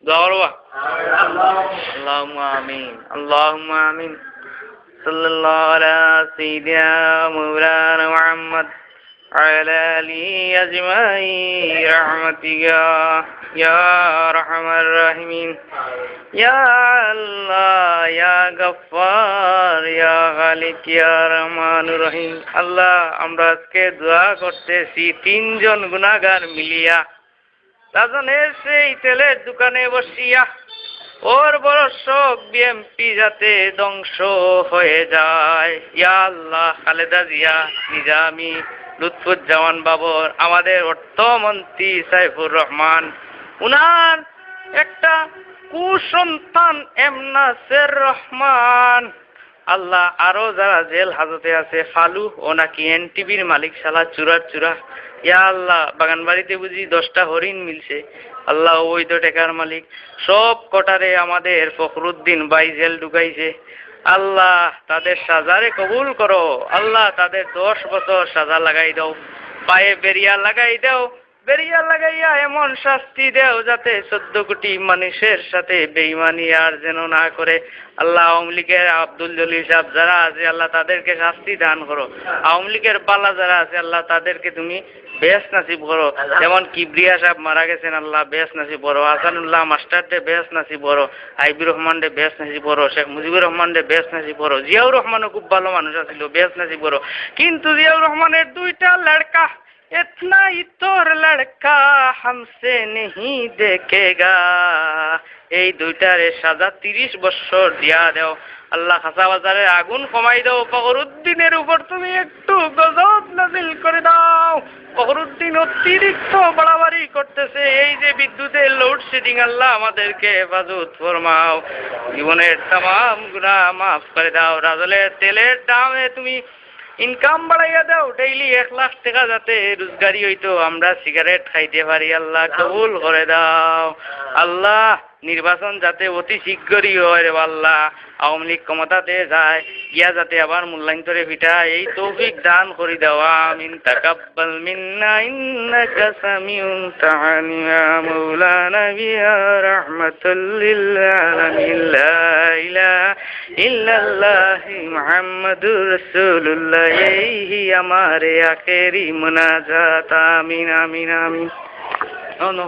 দোয়া করবা আল্লাহুম্মা আমিন আল্লাহুম্মা আমিন সাল্লাল্লাহু আলা সাইয়্যিদিনা মাওলানা মুহাম্মদ وعلى آله أجمعين برحمتك يا أرحم الراحمين يا الله يا غفار يا خالق يا رحمن الرحيم আল্লাহ আমরা আজকে দোয়া করতেছি তিনজন গুনাহগার মিলিয়া রাজনের সেই তেলের দোকানে বসিয়া ওর বড় শোক বিএমপি যাতে ধ্বংস হয়ে যায় ইয়া আল্লাহ খালেদা জিয়া নিজামী লুৎফুজ্জামান বাবর আমাদের অর্থমন্ত্রী সাইফুর রহমান উনার একটা কুসন্তান এম নাসের রহমান আল্লাহ আরো যারা জেল হাজতে আছে ফালু ও নাকি এনটিভির মালিক শালা চুরা ইয়া আল্লাহ বাগানবাড়িতে বুঝি 10টা হরিণ মিলছে আল্লাহ অবৈধ টাকার মালিক সব কটারে আমাদের ফখরুদ্দিন ভাই জেল ঢুকাইছে আল্লাহ তাদের সাজারে কবুল করো আল্লাহ তাদের 10 বছর সাজা লাগাই দাও পায়ে বেরিয়া লাগাই দাও বেরিয়া লাগাইয়া এমন শাস্তি দেও যাতে 14 কোটি মানুষের সাথে বেঈমানি আর যেন না করে আল্লাহ আওয়ামী লীগের আব্দুল জলিল সাহেব যারা আছে আল্লাহ তাদেরকে শাস্তি দান করো আওয়ামী লীগের বালা যারা আছে আল্লাহ তাদেরকে তুমি বেশ নাসিব করো যেমন কিবরিয়া সাহেব মারা গেছেন আল্লাহ বেশ নাসিব করো হাসানুল্লাহ মাস্টারদের বেশ নাসিব করো আইবির রহমানদের বেশ নাসিব করো শেখ মুজিবুর রহমানদের বেশ নাসিব করো জিয়াউর রহমানও খুব ভালো মানুষ ছিল বেশ নাসিব করো কিন্তু জিয়াউর রহমানের 2টা লড়কা इतना ही तोर लड़का हमसे नहीं देखेगा এই দুইটারে সাজা 30 বছর দিয়া দাও আল্লাহ খাসা বাজারে আগুন কমাই দাও ফখরুদ্দিনের উপর তুমি একটু গজব নাজিল করে দাও ফখরুদ্দিন অতিরিক্ত বাড়াবাড়ি করতেছে এই যে বিদ্যুতের লোডশেডিং আল্লাহ আমাদেরকে হেফাজত ফরমাও জীবনের तमाम গুনাহ মাফ করে দাও রাজলের তেলের দামে তুমি ইনকাম বাড়াইয়া দাও ডেইলি 1 লাখ টাকা যাতে রোজগারি হইতো আমরা সিগারেট খাইতে পারি আল্লাহ কবুল করে দাও আল্লাহ নির্বাচন যাতে অতি শীঘ্রই হয় রে আল্লাহ আওয়ামী লীগ ক্ষমতাতে যায় ইয়া যাতে আবার মূল্যায়ন্তরে ভিটা এই তৌফিক দান করে দাও আমিন তাকাব্বাল মিন্না ইন্নাকা সামিউন তাআনি ইয়া মাওলানা বিয়া রাহমাতুল লিল আলামিন লা ইলাহা ইল্লাল্লাহ মুহাম্মাদুর রাসূলুল্লাহ এই আমারে আখেরি মুনাজাত আমিন আমিন আমিন নো